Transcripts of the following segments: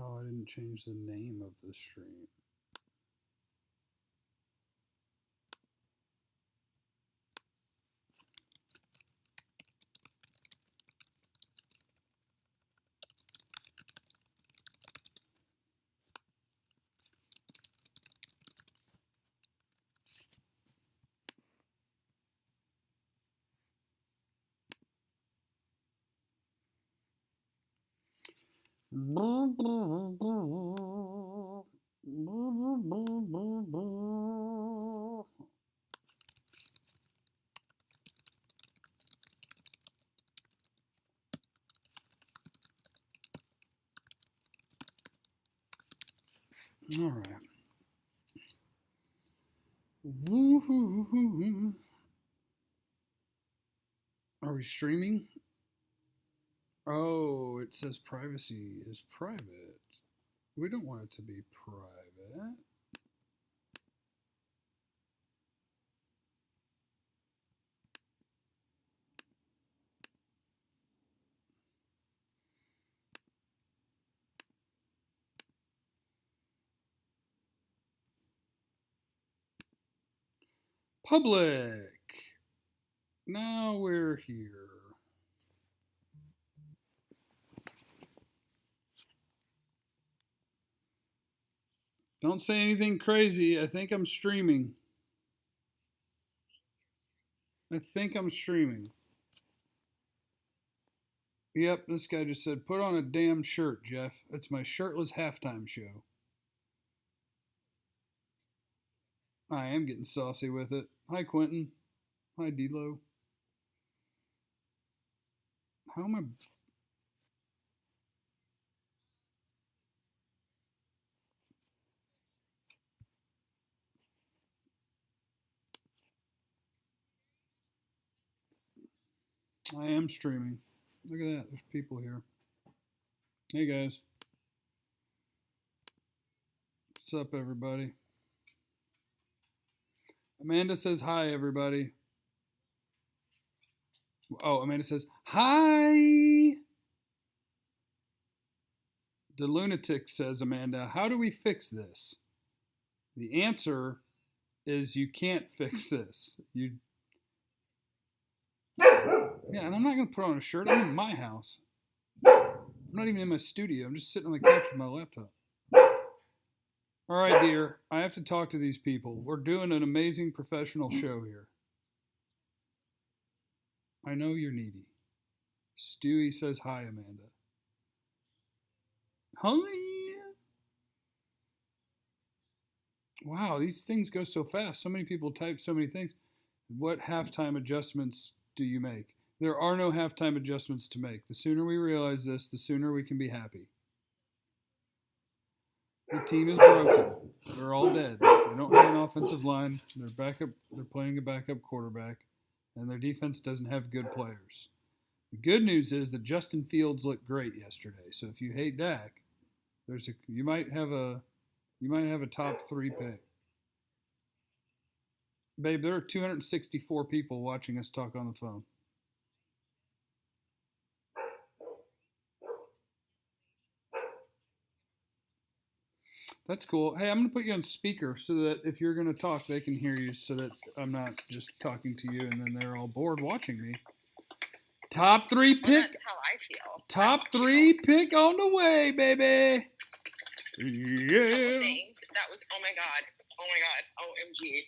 Oh, I didn't change the name of the stream. All right. Are we streaming? Oh, it says privacy is private. We don't want it to be private. Public. Now we're here. Don't say anything crazy. I think I'm streaming. I think I'm streaming. Yep, this guy just said, put on a damn shirt, Jeff. It's my shirtless halftime show. I am getting saucy with it. Hi, Quentin. Hi, D-Lo. How am I am streaming. Look at that. There's people here. Hey, guys. What's up, everybody? Amanda says hi, everybody. Oh, Amanda says hi. The lunatic says, Amanda, how do we fix this? The answer is you can't fix this. Yeah, and I'm not going to put on a shirt. I'm in my house. I'm not even in my studio. I'm just sitting on the couch with my laptop. All right, dear. I have to talk to these people. We're doing an amazing professional show here. I know you're needy. Stewie says hi, Amanda. Hi. Wow, these things go so fast. So many people type so many things. What halftime adjustments do you make? There are no halftime adjustments to make. The sooner we realize this, the sooner we can be happy. The team is broken. They're all dead. They don't have an offensive line. They're playing a backup quarterback, and their defense doesn't have good players. The good news is that Justin Fields looked great yesterday. So if you hate Dak, you might have a top 3 pick. Babe, there are 264 people watching us talk on the phone. That's cool. Hey, I'm going to put you on speaker so that if you're going to talk, they can hear you so that I'm not just talking to you and then they're all bored watching me. Top 3 pick. Well, that's how I feel. Top 3 pick on the way, baby. Yeah. Things. That was, oh my God, OMG.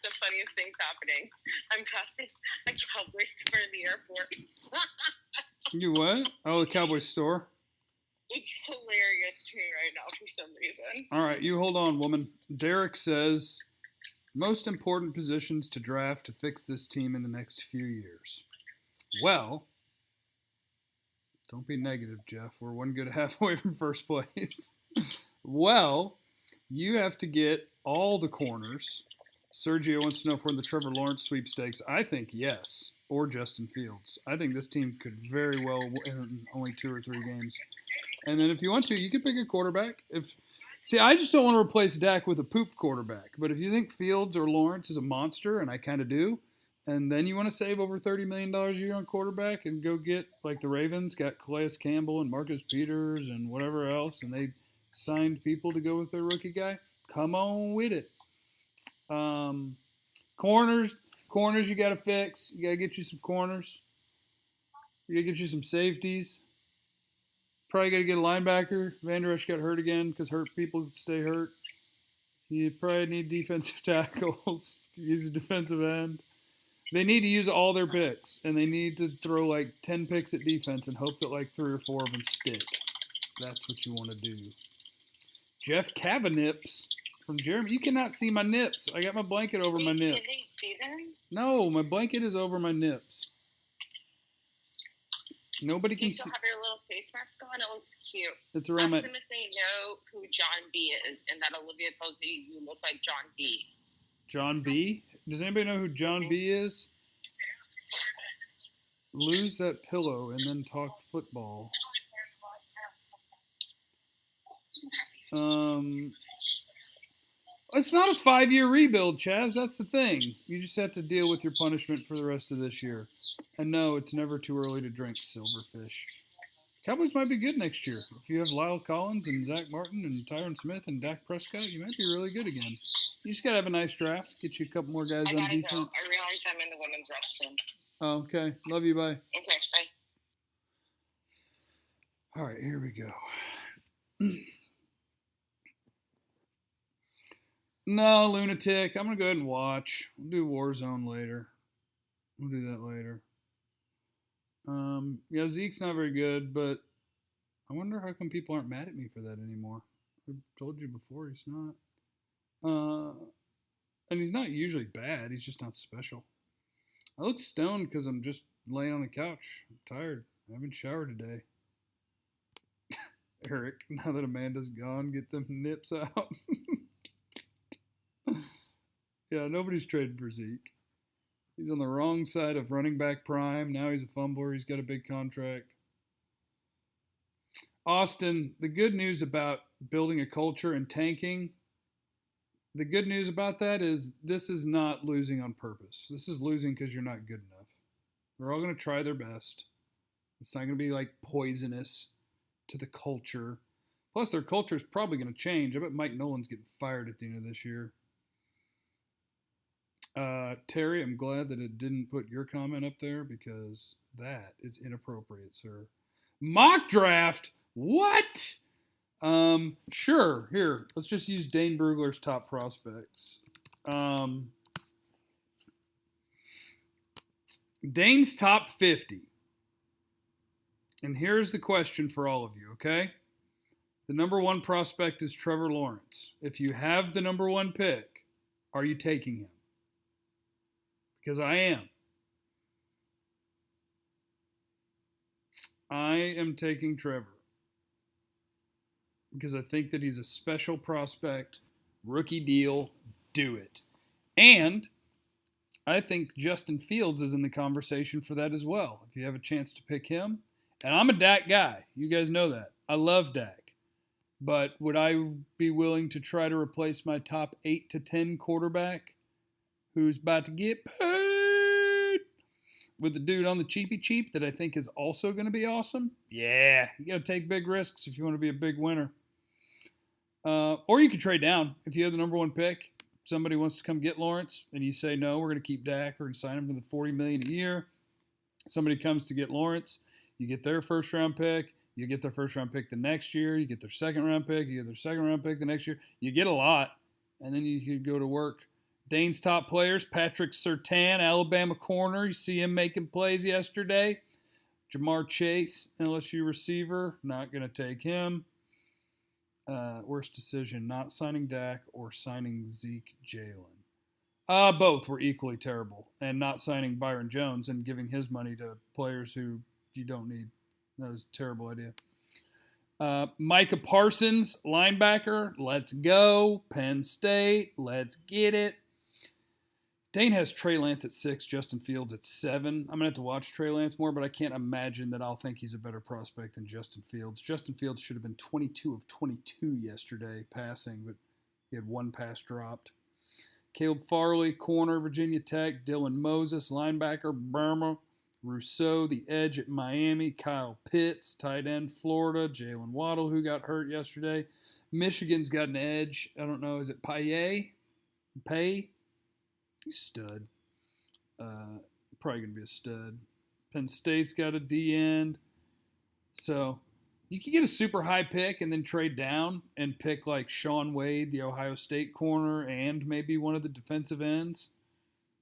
The funniest things happening. I'm passing a Cowboys store in the airport. You what? Oh, the Cowboys store? It's hilarious to me right now for some reason. All right, you hold on, woman. Derek says, most important positions to draft to fix this team in the next few years. Well, don't be negative, Jeff. We're one good half away from first place. Well, you have to get all the corners. Sergio wants to know if we're in the Trevor Lawrence sweepstakes. I think yes, or Justin Fields. I think this team could very well win only 2 or 3 games. And then if you want to, you can pick a quarterback. I just don't want to replace Dak with a poop quarterback. But if you think Fields or Lawrence is a monster, and I kind of do, And then you want to save over $30 million a year on quarterback and go get, like the Ravens, got Calais Campbell and Marcus Peters and whatever else, and they signed people to go with their rookie guy. Come on with it. Corners, you got to fix. You got to get you some corners. You got to get you some safeties. Probably got to get a linebacker. Van Der Esch got hurt again because hurt people stay hurt. You probably need defensive tackles. Use a defensive end. They need to use all their picks, and they need to throw like 10 picks at defense and hope that like 3 or 4 of them stick. That's what you want to do. Jeff Cavanips from Jeremy. You cannot see my nips. I got my blanket over my nips. Can they see them? No, my blanket is over my nips. Nobody Do can you see. still have your little face mask on? It looks cute. It's around my. Ask them if they know who John B is, and that Olivia tells you you look like John B. John B? Does anybody know who John B is? Lose that pillow and then talk football. It's not a 5-year rebuild, Chaz. That's the thing. You just have to deal with your punishment for the rest of this year. And no, it's never too early to drink silverfish. Cowboys might be good next year. If you have Lyle Collins and Zach Martin and Tyron Smith and Dak Prescott, you might be really good again. You just got to have a nice draft. Get you a couple more guys on defense. Go. I realize I'm in the women's restroom. Oh, okay. Love you. Bye. Okay, bye. All right, here we go. No, lunatic. I'm going to go ahead and watch. We'll do Warzone later. We'll do that later. Yeah, Zeke's not very good, but I wonder how come people aren't mad at me for that anymore. I told you before he's not. And he's not usually bad. He's just not special. I look stoned because I'm just laying on the couch. I'm tired. I haven't showered today. Eric, now that Amanda's gone, get them nips out. Yeah, nobody's trading for Zeke. He's on the wrong side of running back prime. Now he's a fumbler. He's got a big contract. Austin, the good news about building a culture and tanking, the good news about that is this is not losing on purpose. This is losing because you're not good enough. They're all going to try their best. It's not going to be like poisonous to the culture. Plus, their culture is probably going to change. I bet Mike Nolan's getting fired at the end of this year. Terry, I'm glad that it didn't put your comment up there because that is inappropriate, sir. Mock draft? What? Sure. Here, let's just use Dane Brugler's top prospects. Dane's top 50. And here's the question for all of you, okay? The number 1 prospect is Trevor Lawrence. If you have the number 1 pick, are you taking him? Because I am. I am taking Trevor. Because I think that he's a special prospect. Rookie deal. Do it. And I think Justin Fields is in the conversation for that as well. If you have a chance to pick him. And I'm a Dak guy. You guys know that. I love Dak. But would I be willing to try to replace my top 8 to 10 quarterback who's about to get paid with the dude on the cheapy cheap that I think is also going to be awesome? Yeah, you got to take big risks if you want to be a big winner. Or you could trade down. If you have the number 1 pick, somebody wants to come get Lawrence, and you say, no, we're going to keep Dak. We're going to sign him for the $40 million a year. Somebody comes to get Lawrence. You get their first-round pick. You get their first-round pick the next year. You get their second-round pick. You get their second-round pick the next year. You get a lot, and then you could go to work. Dane's top players, Patrick Surtain, Alabama corner. You see him making plays yesterday. Jamar Chase, LSU receiver. Not going to take him. Worst decision, not signing Dak or signing Zeke Jalen. Both were equally terrible. And not signing Byron Jones and giving his money to players who you don't need. That was a terrible idea. Micah Parsons, linebacker. Let's go. Penn State. Let's get it. Dane has Trey Lance at 6, Justin Fields at 7. I'm going to have to watch Trey Lance more, but I can't imagine that I'll think he's a better prospect than Justin Fields. Justin Fields should have been 22 of 22 yesterday passing, but he had 1 pass dropped. Caleb Farley, corner, Virginia Tech. Dylan Moses, linebacker, Burma. Rousseau, the edge at Miami. Kyle Pitts, tight end, Florida. Jalen Waddle, who got hurt yesterday. Michigan's got an edge. I don't know. Is it Paye? He's stud. Probably going to be a stud. Penn State's got a D end. So you could get a super high pick and then trade down and pick like Sean Wade, the Ohio State corner, and maybe one of the defensive ends.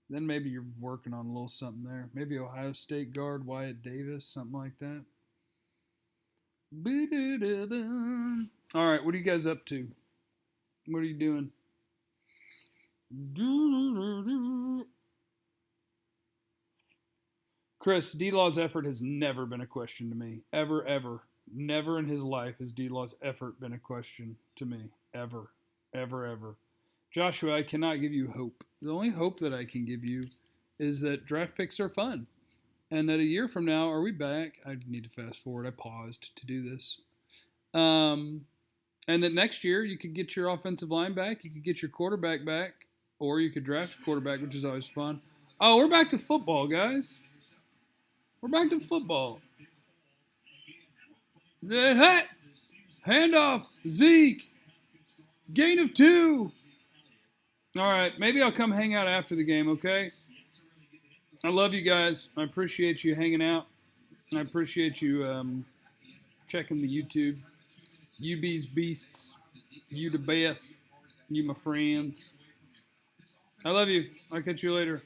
Then maybe you're working on a little something there. Maybe Ohio State guard Wyatt Davis, something like that. All right, what are you guys up to? What are you doing? Chris, D-Law's effort has never been a question to me. Ever, ever. Never in his life has D-Law's effort been a question to me. Ever. Ever, ever. Joshua, I cannot give you hope. The only hope that I can give you is that draft picks are fun. And that a year from now, are we back? I need to fast forward. I paused to do this. And that next year, you could get your offensive line back. You could get your quarterback back. Or you could draft a quarterback, which is always fun. Oh, we're back to football, guys. We're back to football. Hey! Handoff. Zeke. Gain of 2. All right. Maybe I'll come hang out after the game, okay? I love you guys. I appreciate you hanging out. I appreciate you checking the YouTube. You bees beasts. You the best. You my friends. I love you. I'll catch you later.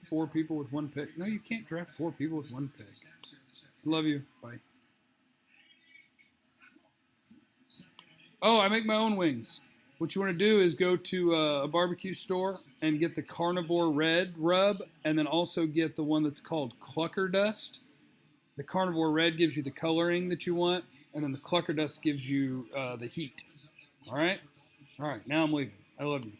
4 people with 1 pick. No, you can't draft 4 people with 1 pick. Love you. Bye. Oh, I make my own wings. What you want to do is go to a barbecue store and get the Carnivore Red rub, and then also get the one that's called Clucker Dust. The Carnivore Red gives you the coloring that you want, and then the Clucker Dust gives you the heat. All right? All right, now I'm leaving. I love you.